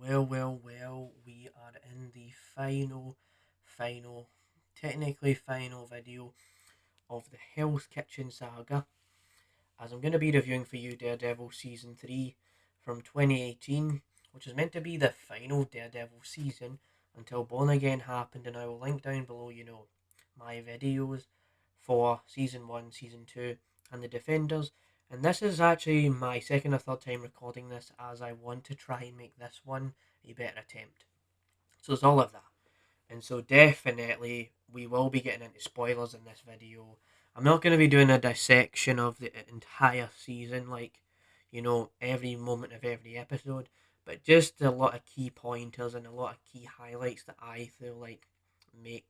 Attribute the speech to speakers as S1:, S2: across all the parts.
S1: Well, we are in the final, technically final video of the Hell's Kitchen saga, as I'm going to be reviewing for you Daredevil Season 3 from 2018, which is meant to be the final Daredevil season until Born Again happened, and I will link down below, my videos for Season 1, Season 2, and The Defenders. And this is actually my second or third time recording this, as I want to try and make this one a better attempt. So it's all of that. And so definitely we will be getting into spoilers in this video. I'm not going to be doing a dissection of the entire season, like, every moment of every episode, but just a lot of key pointers and a lot of key highlights that I feel like make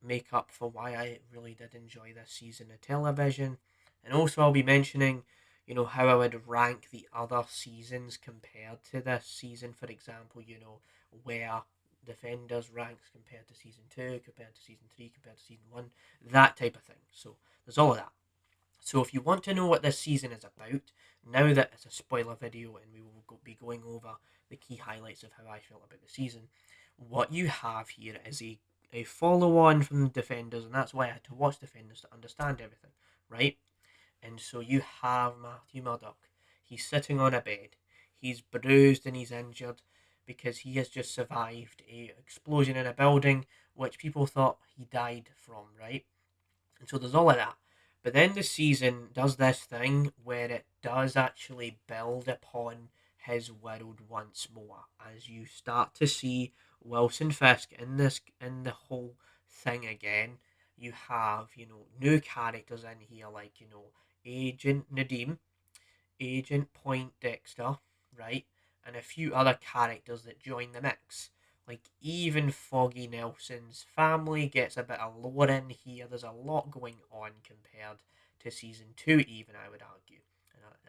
S1: make up for why I really did enjoy this season of television. And also I'll be mentioning, how I would rank the other seasons compared to this season. For example, where Defenders ranks compared to season 2, compared to season 3, compared to season 1, that type of thing. So there's all of that. So if you want to know what this season is about, now that it's a spoiler video and we will be going over the key highlights of how I felt about the season, what you have here is a follow on from Defenders, and that's why I had to watch Defenders to understand everything, right? And so you have Matthew Murdock. He's sitting on a bed. He's bruised and he's injured because he has just survived a explosion in a building which people thought he died from, right? And so there's all of that. But then the season does this thing where it does actually build upon his world once more, as you start to see Wilson Fisk in the whole thing again. You have, new characters in here like, Agent Nadim, Agent Point Dexter, right? And a few other characters that join the mix. Like, even Foggy Nelson's family gets a bit of lore in here. There's a lot going on compared to season 2, even, I would argue.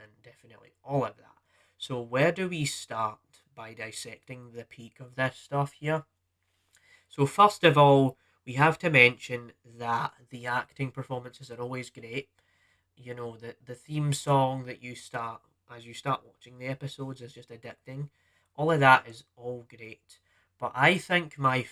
S1: And definitely all of that. So, where do we start by dissecting the peak of this stuff here? So, first of all, we have to mention that the acting performances are always great. The theme song that you start as you start watching the episodes is just addicting. All of that is all great, but I think my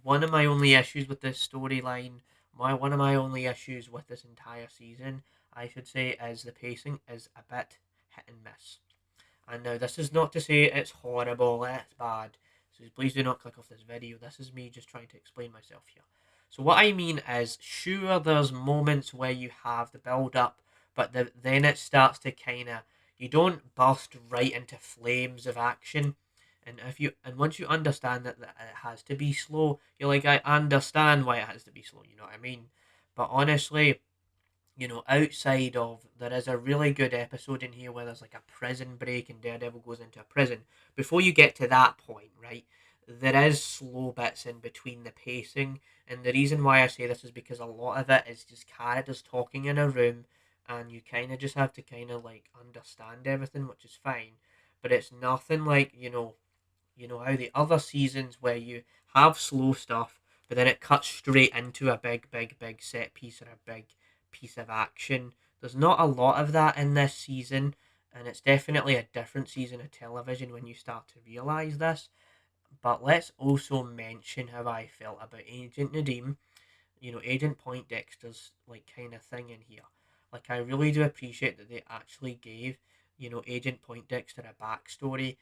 S1: one of my only issues with this storyline, my one of my only issues with this entire season, I should say, is the pacing is a bit hit and miss. And now this is not to say it's horrible, it's bad. So please do not click off this video. This is me just trying to explain myself here. So what I mean is, sure, there's moments where you have the build up, but then it starts to kind of, you don't burst right into flames of action. And once you understand that it has to be slow, you're like, I understand why it has to be slow. You know what I mean? But honestly, outside of, there is a really good episode in here where there's like a prison break and Daredevil goes into a prison. Before you get to that point, right, there is slow bits in between the pacing. And the reason why I say this is because a lot of it is just characters talking in a room, and you kind of just have to kind of like understand everything, which is fine. But it's nothing like, how the other seasons where you have slow stuff, but then it cuts straight into a big set piece or a big piece of action. There's not a lot of that in this season, and it's definitely a different season of television when you start to realise this. But let's also mention how I felt about Agent Nadim, Agent Point Dexter's like kind of thing in here. Like, I really do appreciate that they actually gave, Agent Point Dexter a backstory.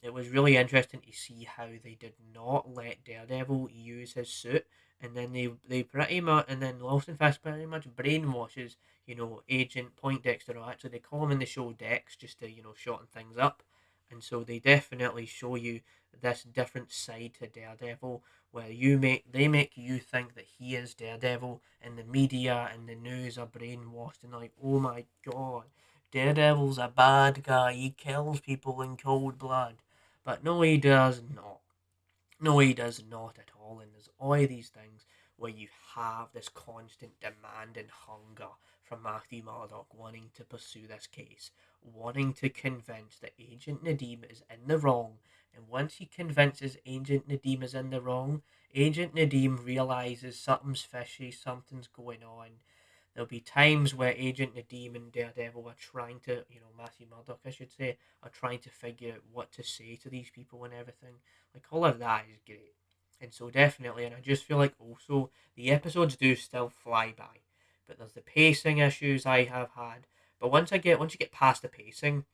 S1: It was really interesting to see how they did not let Daredevil use his suit, and then they pretty much, and then Wilson Fisk pretty much brainwashes, Agent Poindexter, or actually they call him in the show Dex, just to, shorten things up. And so they definitely show you this different side to Daredevil, where they make you think that he is Daredevil, and the media and the news are brainwashed and like, oh my god, Daredevil's a bad guy, he kills people in cold blood. But no, he does not. No, he does not at all. And there's all these things where you have this constant demand and hunger from Matthew Murdock wanting to pursue this case, wanting to convince that Agent Nadim is in the wrong. And once he convinces Agent Nadim is in the wrong, Agent Nadim realizes something's fishy, something's going on. There'll be times where Agent Nadeem and Daredevil are trying to, Matthew Murdock, I should say, are trying to figure out what to say to these people and everything. Like, all of that is great. And so, definitely, and I just feel like also the episodes do still fly by, but there's the pacing issues I have had. But once you get past the pacing,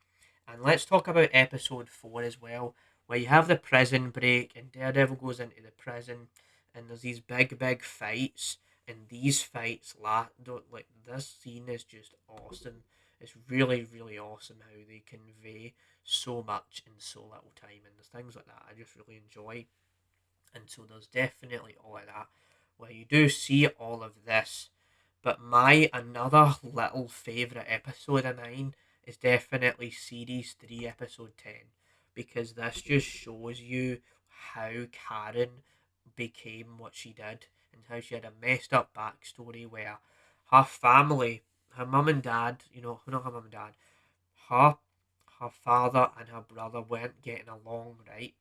S1: and let's talk about episode 4 as well, where you have the prison break and Daredevil goes into the prison and there's these big fights. And these fights, like this scene is just awesome. It's really awesome how they convey so much in so little time. And there's things like that I just really enjoy. And so there's definitely all of that where you do see all of this. But my another little favourite episode of mine is definitely series 3 episode 10, because this just shows you how Karen became what she did and how she had a messed up backstory where her family, her mum and dad, not her mum and dad, her her father and her brother weren't getting along right,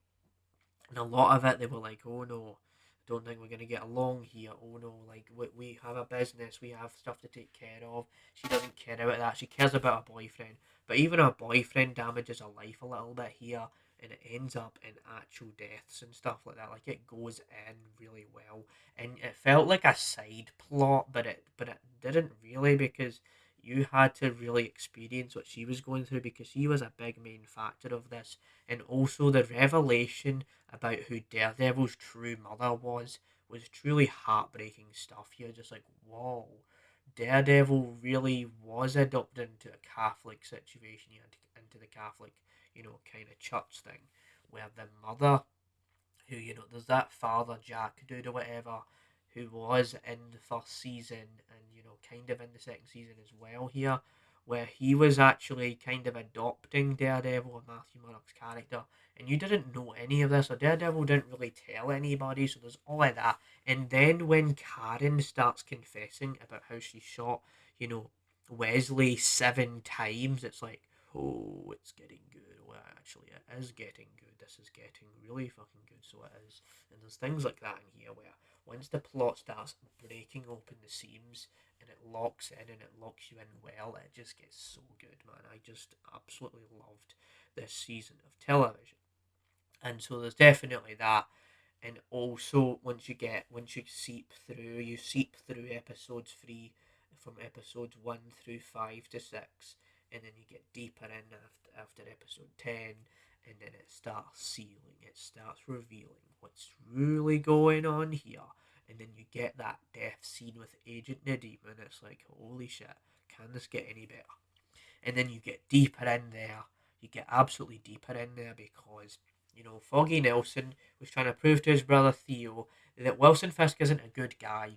S1: and a lot of it, they were like, oh no, I don't think we're going to get along here. Oh no, like we have a business, we have stuff to take care of. She doesn't care about that. She cares about her boyfriend. But even her boyfriend damages her life a little bit here, and it ends up in actual deaths and stuff like that. Like, it goes in really well. And it felt like a side plot, but it didn't really, because you had to really experience what she was going through, because she was a big main factor of this. And also the revelation about who Daredevil's true mother was truly heartbreaking stuff. You're just like, whoa, Daredevil really was adopted into a Catholic situation, into the Catholic, kind of church thing, where the mother, who, there's that father Jack dude or whatever, who was in the first season and, kind of in the second season as well here, where he was actually kind of adopting Daredevil and Matthew Murdock's character, and you didn't know any of this, or Daredevil didn't really tell anybody, so there's all of that. And then when Karen starts confessing about how she shot, Wesley 7 times, it's like, oh, it's getting good. Well, actually, it is getting good. This is getting really fucking good, so it is. And there's things like that in here where once the plot starts breaking open the seams and it locks in and it locks you in well, it just gets so good, man. I just absolutely loved this season of television. And so there's definitely that. And also, you seep through episodes 3, from episodes 1 through 5 to 6, and then you get deeper in after episode 10, and then it starts sealing, it starts revealing what's really going on here. And then you get that death scene with Agent Nadeem, and it's like, holy shit, can this get any better? And then you get deeper in there. You get absolutely deeper in there, because, Foggy Nelson was trying to prove to his brother Theo that Wilson Fisk isn't a good guy,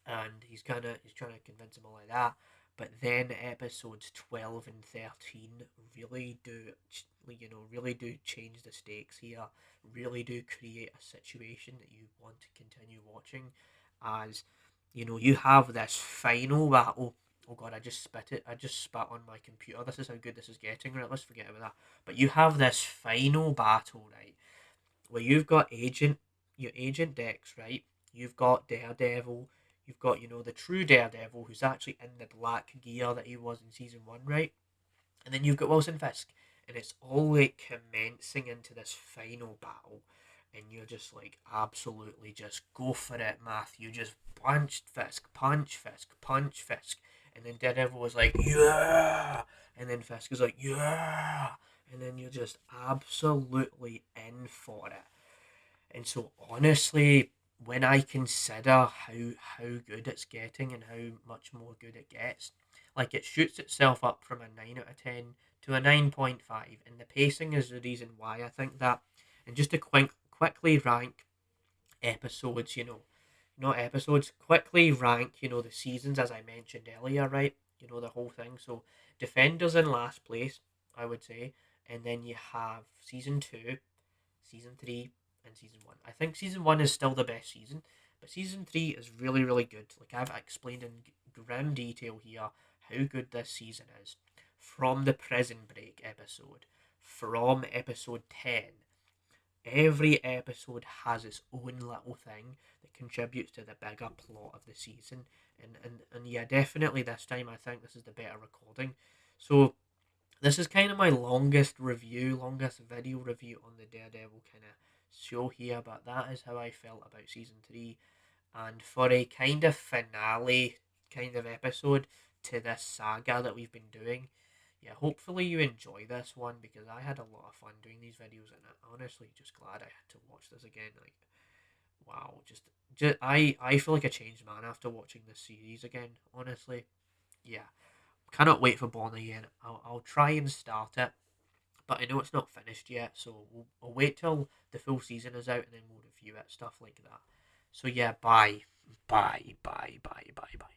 S1: and he's trying to convince him all like that. But then episodes 12 and 13 really do, really do change the stakes here. Really do create a situation that you want to continue watching, as you have this final battle. Oh god, I just spit it. I just spat on my computer. This is how good this is getting. Right, let's forget about that. But you have this final battle, right, where you've got your Agent Dex, right? You've got Daredevil. You've got, the true Daredevil, who's actually in the black gear that he was in season 1, right? And then you've got Wilson Fisk, and it's all like commencing into this final battle, and you're just like, absolutely just go for it, Matthew. Just punch Fisk, punch Fisk. And then Daredevil was like, yeah. And then Fisk is like, yeah. And then you're just absolutely in for it. And so, honestly, when I consider how good it's getting and how much more good it gets, like, it shoots itself up from a 9 out of 10 to a 9.5, and the pacing is the reason why I think that. And just to quickly rank episodes, not episodes, quickly rank, the seasons as I mentioned earlier, right? The whole thing. So, Defenders in last place, I would say, and then you have season 2, season 3, and season 1. I think season 1 is still the best season, but season 3 is really good. Like, I've explained in grim detail here how good this season is. From the prison break episode, from episode 10, every episode has its own little thing that contributes to the bigger plot of the season. And yeah, definitely this time I think this is the better recording. So this is kind of my longest video review on the Daredevil kind of show here, but that is how I felt about season 3. And for a kind of finale kind of episode to this saga that we've been doing, yeah, hopefully you enjoy this one because I had a lot of fun doing these videos, and I'm honestly just glad I had to watch this again. Like, wow, just I feel like a changed man after watching this series again. Honestly, yeah, cannot wait for Born Again. I'll try and start it, but I know it's not finished yet, so I'll wait till the full season is out and then we'll review it, stuff like that. So yeah, bye, bye, bye, bye, bye, bye.